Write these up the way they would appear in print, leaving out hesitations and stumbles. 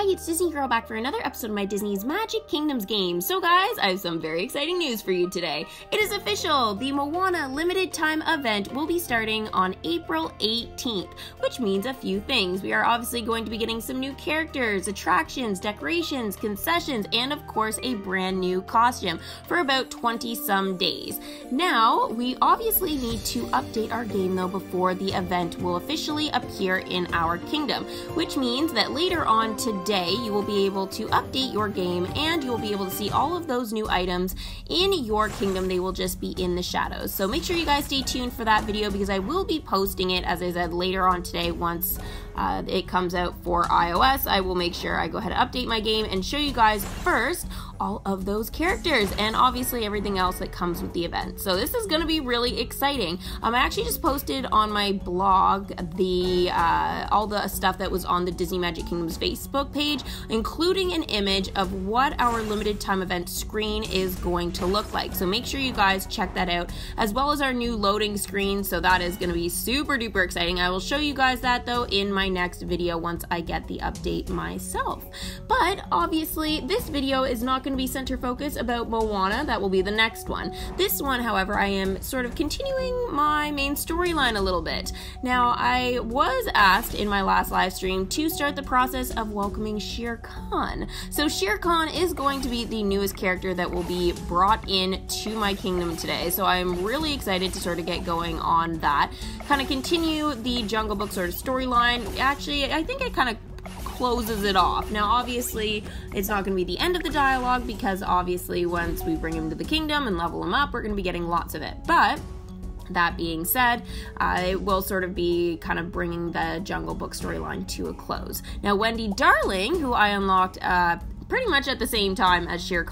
Hi, it's Disney Girl back for another episode of my Disney's Magic Kingdoms game. So guys, I have some very exciting news for you today. It is official! The MOANA limited time event will be starting on April 18th, which means a few things. We are obviously going to be getting some new characters, attractions, decorations, concessions, and of course a brand new costume for about 20 some days. Now, we obviously need to update our game though before the event will officially appear in our kingdom, which means that later on today you will be able to update your game and you will be able to see all of those new items in your kingdom. They will just be in the shadows. So make sure you guys stay tuned for that video because I will be posting it, as I said, later on today once it comes out for iOS. I will make sure I go ahead and update my game and show you guys first all of those characters and obviously everything else that comes with the event. So this is going to be really exciting. I actually just posted on my blog all the stuff that was on the Disney Magic Kingdoms Facebook page, including an image of what our limited time event screen is going to look like. So make sure you guys check that out, as well as our new loading screen. So that is going to be super duper exciting. I will show you guys that though in my next video once I get the update myself. But obviously this video is not going to be center focus about MOANA. That will be the next one. This one, however, I am sort of continuing my main storyline a little bit. Now, I was asked in my last live stream to start the process of welcoming SHERE. So SHERE is going to be the newest character that will be brought in to my kingdom today. So I'm really excited to sort of get going on that. Kind of continue the Jungle Book sort of storyline. Actually, I think it kind of closes it off. Now obviously it's not going to be the end of the dialogue because obviously once we bring him to the kingdom and level him up, we're going to be getting lots of it. But that being said, it will sort of be kind of bringing the Jungle Book storyline to a close. Now Wendy Darling, who I unlocked pretty much at the same time as SHERE,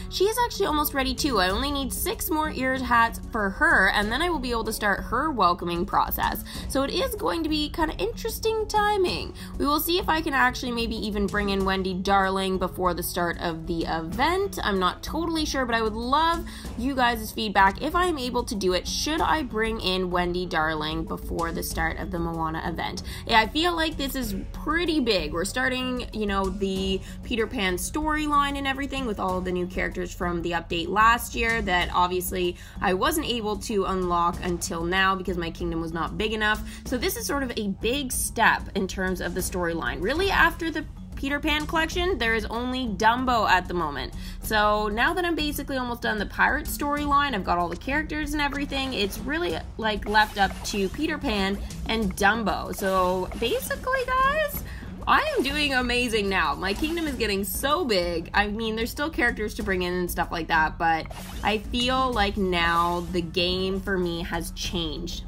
she is actually almost ready too. I only need 6 more ears hats for her and then I will be able to start her welcoming process. So it is going to be kind of interesting timing. We will see if I can actually maybe even bring in Wendy Darling before the start of the event. I'm not totally sure, but I would love you guys' feedback if I am able to do it. Should I bring in Wendy Darling before the start of the MOANA event? Yeah, I feel like this is pretty big. We're starting, you know, the Peter Pan storyline and everything with all of the new characters from the update last year that obviously I wasn't able to unlock until now because my kingdom was not big enough. So this is sort of a big step in terms of the storyline. Really, after the Peter Pan collection, there is only Dumbo at the moment. So now that I'm basically almost done the pirate storyline, I've got all the characters and everything, it's really like left up to Peter Pan and Dumbo. So basically, guys, I am doing amazing now. My kingdom is getting so big. I mean, there's still characters to bring in and stuff like that, but I feel like now the game for me has changed.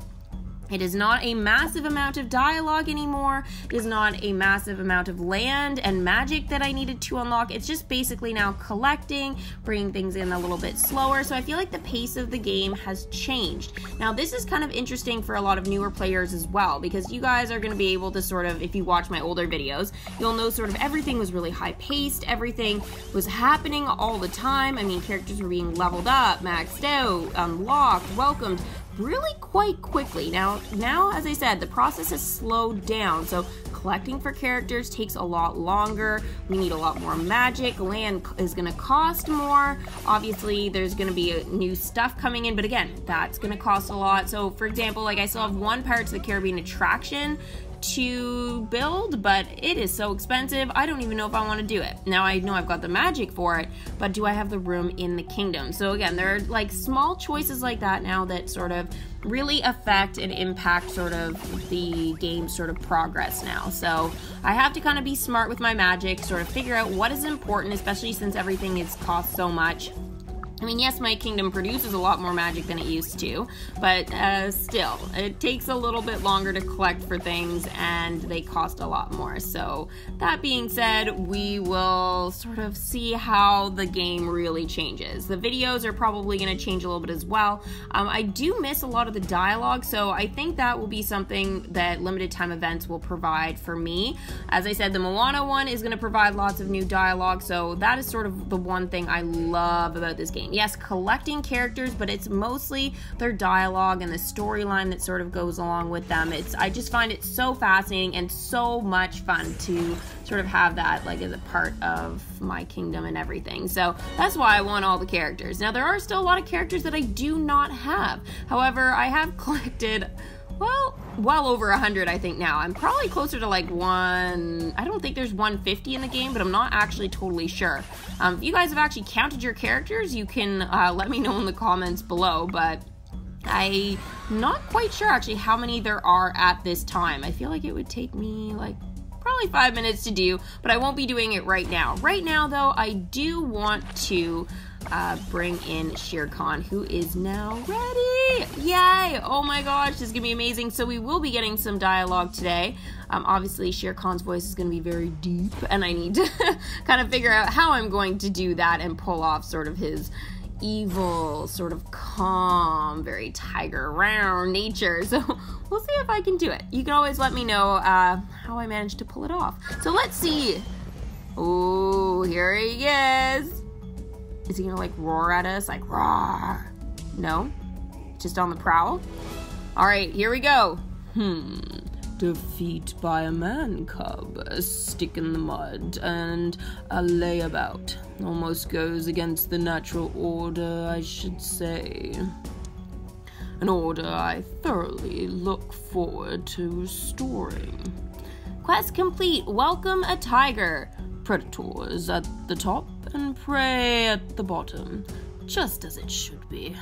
It is not a massive amount of dialogue anymore. It is not a massive amount of land and magic that I needed to unlock. It's just basically now collecting, bringing things in a little bit slower. So I feel like the pace of the game has changed. Now this is kind of interesting for a lot of newer players as well, because you guys are going to be able to sort of, if you watch my older videos, you'll know sort of everything was really high paced. Everything was happening all the time. I mean, characters were being leveled up, maxed out, unlocked, welcomed really quite quickly. Now, as I said, the process has slowed down, so collecting for characters takes a lot longer. We need a lot more magic. Land is going to cost more. Obviously, there's going to be new stuff coming in, but again, that's going to cost a lot. So, for example, like I still have one Pirates of the Caribbean attraction to build, but it is so expensive, I don't even know if I want to do it. Now I know I've got the magic for it, but do I have the room in the kingdom? So again, there are like small choices like that now that sort of really affect and impact sort of the game's sort of progress now. So I have to kind of be smart with my magic, sort of figure out what is important, especially since everything is cost so much. I mean, yes, my kingdom produces a lot more magic than it used to, but still, it takes a little bit longer to collect for things and they cost a lot more. So that being said, we will sort of see how the game really changes. The videos are probably going to change a little bit as well. I do miss a lot of the dialogue, so I think that will be something that limited time events will provide for me. As I said, the MOANA one is going to provide lots of new dialogue, so that is sort of the one thing I love about this game. game. Yes, collecting characters, but it's mostly their dialogue and the storyline that sort of goes along with them. I just find it so fascinating and so much fun to sort of have that like as a part of my kingdom and everything. So that's why I want all the characters. Now, there are still a lot of characters that I do not have. However, I have collected, well over 100, I think now. I'm probably closer to like I don't think there's 150 in the game, but I'm not actually totally sure. If you guys have actually counted your characters, you can let me know in the comments below, but I'm not quite sure actually how many there are at this time. I feel like it would take me like probably 5 minutes to do, but I won't be doing it right now. Right now, though, I do want to bring in Shere Khan, who is now ready. Yay! Oh my gosh, this is gonna be amazing. So we will be getting some dialogue today. Obviously, Shere Khan's voice is gonna be very deep, and I need to kind of figure out how I'm going to do that and pull off sort of his evil, sort of calm, very tiger round nature. So we'll see if I can do it. You can always let me know how I managed to pull it off. So let's see. Oh, here he is. Is he gonna like roar at us? Like roar? No? Just on the prowl? Alright, here we go. Defeat by a man cub, a stick in the mud, and a layabout. Almost goes against the natural order, I should say. An order I thoroughly look forward to restoring. Quest complete. Welcome a tiger. Predators at the top and prey at the bottom. Just as it should be.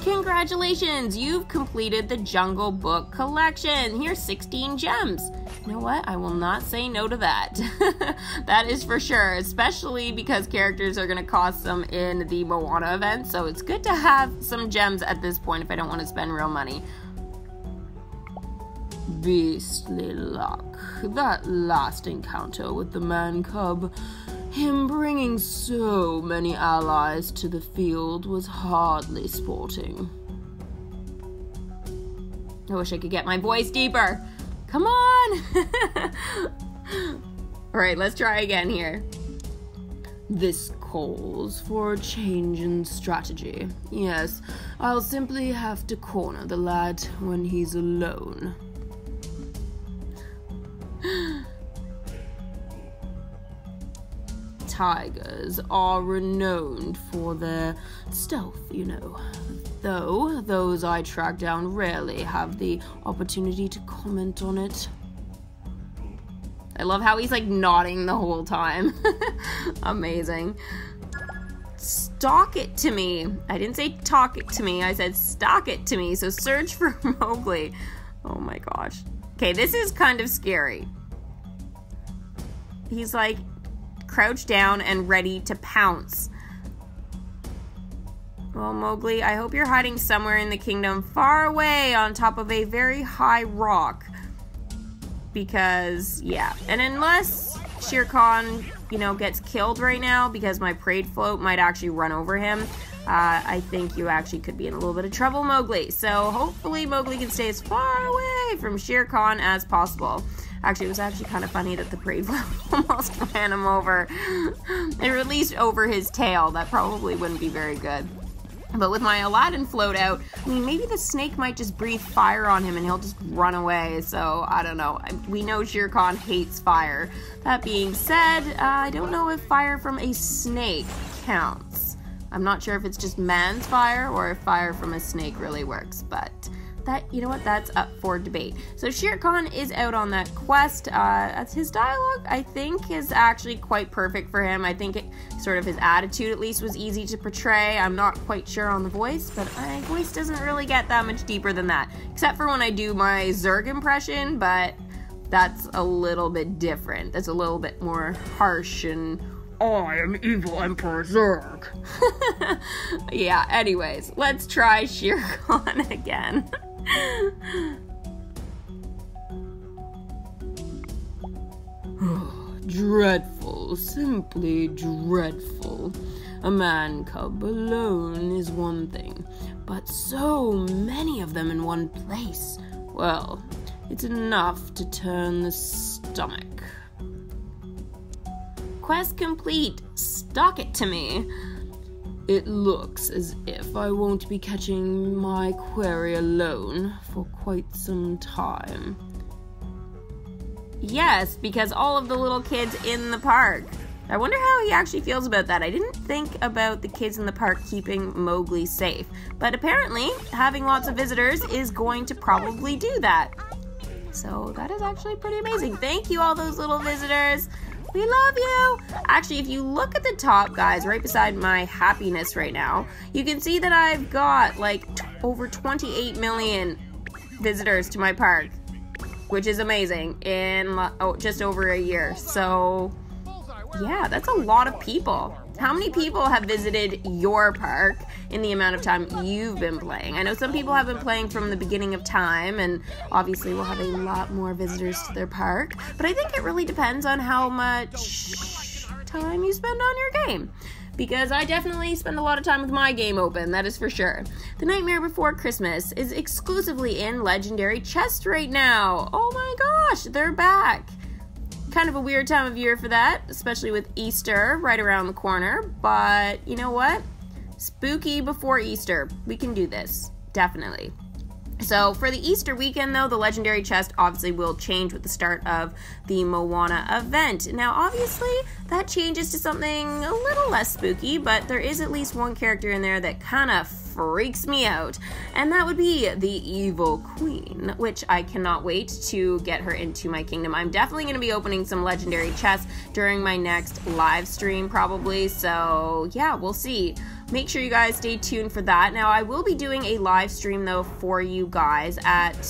Congratulations! You've completed the Jungle Book collection. Here's 16 gems. You know what? I will not say no to that. That is for sure, especially because characters are going to cost some in the Moana event, so it's good to have some gems at this point if I don't want to spend real money. Beastly luck. That last encounter with the man cub, him bringing so many allies to the field, was hardly sporting. I wish I could get my voice deeper. Come on! Alright, let's try again here. This calls for a change in strategy. Yes, I'll simply have to corner the lad when he's alone. Tigers are renowned for their stealth, you know. Though those I track down rarely have the opportunity to comment on it. I love how he's like nodding the whole time. Amazing. Stalk it to me. I didn't say talk it to me. I said stalk it to me. So search for Mowgli. Oh my gosh. Okay, this is kind of scary. He's like crouched down and ready to pounce. Well, Mowgli, I hope you're hiding somewhere in the kingdom far away on top of a very high rock. Because, yeah. And unless Shere Khan, you know, gets killed right now because my parade float might actually run over him, I think you actually could be in a little bit of trouble, Mowgli. So hopefully Mowgli can stay as far away from Shere Khan as possible. Actually, it was actually kind of funny that the parade float almost ran him over. Or at least over his tail. That probably wouldn't be very good. But with my Aladdin float out, I mean, maybe the snake might just breathe fire on him and he'll just run away. So, I don't know. We know Shere Khan hates fire. That being said, I don't know if fire from a snake counts. I'm not sure if it's just man's fire or if fire from a snake really works, but that, you know what, that's up for debate. So Shere Khan is out on that quest. His dialogue, I think, is actually quite perfect for him. I think sort of his attitude, at least, was easy to portray. I'm not quite sure on the voice, but my voice doesn't really get that much deeper than that, except for when I do my Zurg impression, but that's a little bit different. That's a little bit more harsh and I am evil Emperor Zurg. Yeah, anyways, let's try Shere Khan again. Dreadful, simply dreadful. A man cub alone is one thing, but so many of them in one place, well, it's enough to turn the stomach. Quest complete. Stalk it to me. It looks as if I won't be catching my quarry alone for quite some time. Yes, because all of the little kids in the park. I wonder how he actually feels about that. I didn't think about the kids in the park keeping Mowgli safe, but apparently having lots of visitors is going to probably do that. So that is actually pretty amazing. Thank you, all those little visitors. We love you! Actually, if you look at the top, guys, right beside my happiness right now, you can see that I've got like over 28 million visitors to my park, which is amazing in just over a year. So, yeah, that's a lot of people. How many people have visited your park in the amount of time you've been playing? I know some people have been playing from the beginning of time, and obviously we'll have a lot more visitors to their park, but I think it really depends on how much time you spend on your game. Because I definitely spend a lot of time with my game open, that is for sure. The Nightmare Before Christmas is exclusively in Legendary Chest right now. Oh my gosh, they're back. Kind of a weird time of year for that, especially with Easter right around the corner, but you know what? Spooky before Easter. We can do this, definitely. So for the Easter weekend, though, the Legendary Chest obviously will change with the start of the MOANA event. Now, obviously, that changes to something a little less spooky, but there is at least one character in there that kind of freaks me out, and that would be the Evil Queen, which I cannot wait to get her into my kingdom. I'm definitely going to be opening some Legendary Chests during my next live stream, probably, so yeah, we'll see. Make sure you guys stay tuned for that. Now, I will be doing a live stream, though, for you guys at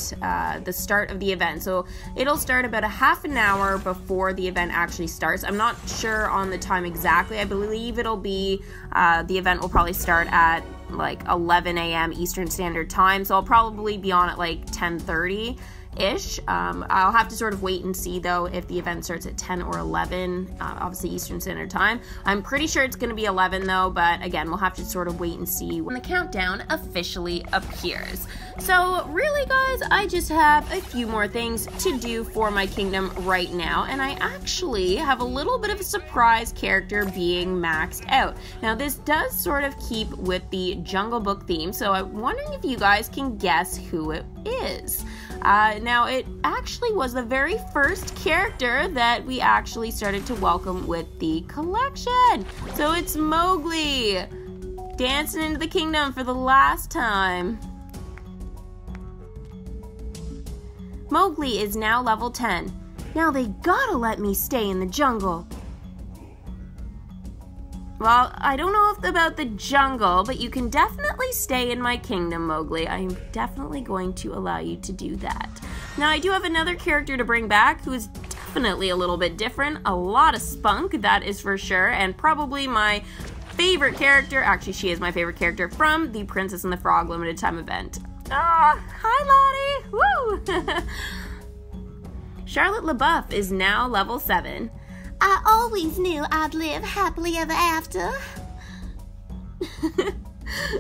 the start of the event. So it'll start about a half an hour before the event actually starts. I'm not sure on the time exactly. I believe it'll be, the event will probably start at like 11 a.m. Eastern Standard Time. So I'll probably be on at like 10:30-ish. I'll have to sort of wait and see, though, if the event starts at 10 or 11, obviously Eastern Standard Time. I'm pretty sure it's going to be 11, though, but again, we'll have to sort of wait and see when the countdown officially appears. So really, guys, I just have a few more things to do for my kingdom right now, and I actually have a little bit of a surprise character being maxed out. Now, this does sort of keep with the Jungle Book theme, so I'm wondering if you guys can guess who it is. Now, it actually was the very first character that we actually started to welcome with the collection. So it's Mowgli, dancing into the kingdom for the last time. Mowgli is now level 10. Now they gotta let me stay in the jungle. Well, I don't know about the jungle, but you can definitely stay in my kingdom, Mowgli. I am definitely going to allow you to do that. Now, I do have another character to bring back who is definitely a little bit different. A lot of spunk, that is for sure, and probably my favorite character. Actually, she is my favorite character from the Princess and the Frog limited time event. Ah, hi, Lottie! Woo! Charlotte LaBeouf is now level 7. I always knew I'd live happily ever after.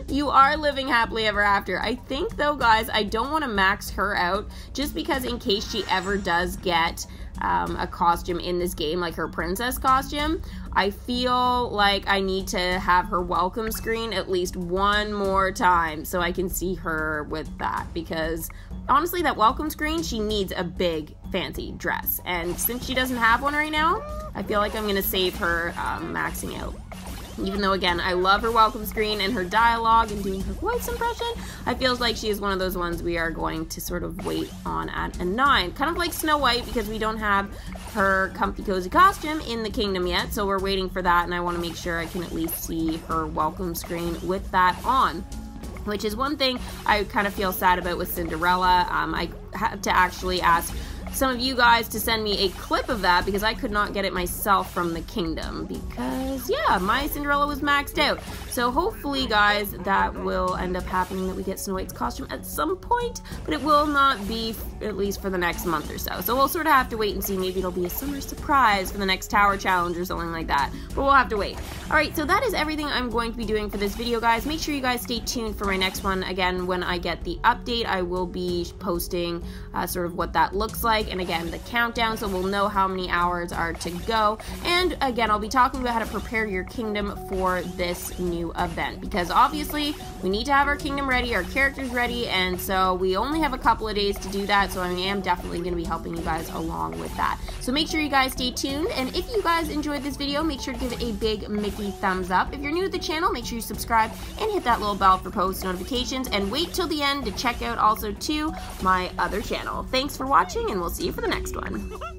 You are living happily ever after. I think, though, guys, I don't want to max her out just because in case she ever does get a costume in this game, like her princess costume, I feel like I need to have her welcome screen at least one more time so I can see her with that, because honestly, that welcome screen, she needs a big fancy dress, and since she doesn't have one right now, I feel like I'm going to save her maxing out. Even though, again, I love her welcome screen and her dialogue and doing her voice impression, I feel like she is one of those ones we are going to sort of wait on at a 9. Kind of like Snow White, because we don't have her comfy cozy costume in the kingdom yet, so we're waiting for that, and I want to make sure I can at least see her welcome screen with that on. Which is one thing I kind of feel sad about with Cinderella. I had to actually ask some of you guys to send me a clip of that because I could not get it myself from the kingdom because, yeah, my Cinderella was maxed out. So hopefully, guys, that will end up happening, that we get Snow White's costume at some point, but it will not be at least for the next month or so. So we'll sort of have to wait and see. Maybe it'll be a summer surprise for the next Tower Challenge or something like that, but we'll have to wait. Alright, so that is everything I'm going to be doing for this video, guys. Make sure you guys stay tuned for my next one. Again, when I get the update, I will be posting sort of what that looks like. like, and again, the countdown, so we'll know how many hours are to go. And again, I'll be talking about how to prepare your kingdom for this new event, because obviously we need to have our kingdom ready, our characters ready, and so we only have a couple of days to do that, so I am definitely going to be helping you guys along with that. So make sure you guys stay tuned, and if you guys enjoyed this video, make sure to give it a big Mickey thumbs up. If you're new to the channel, make sure you subscribe and hit that little bell for post notifications, and wait till the end to check out also too my other channel. Thanks for watching, and we'll see you for the next one.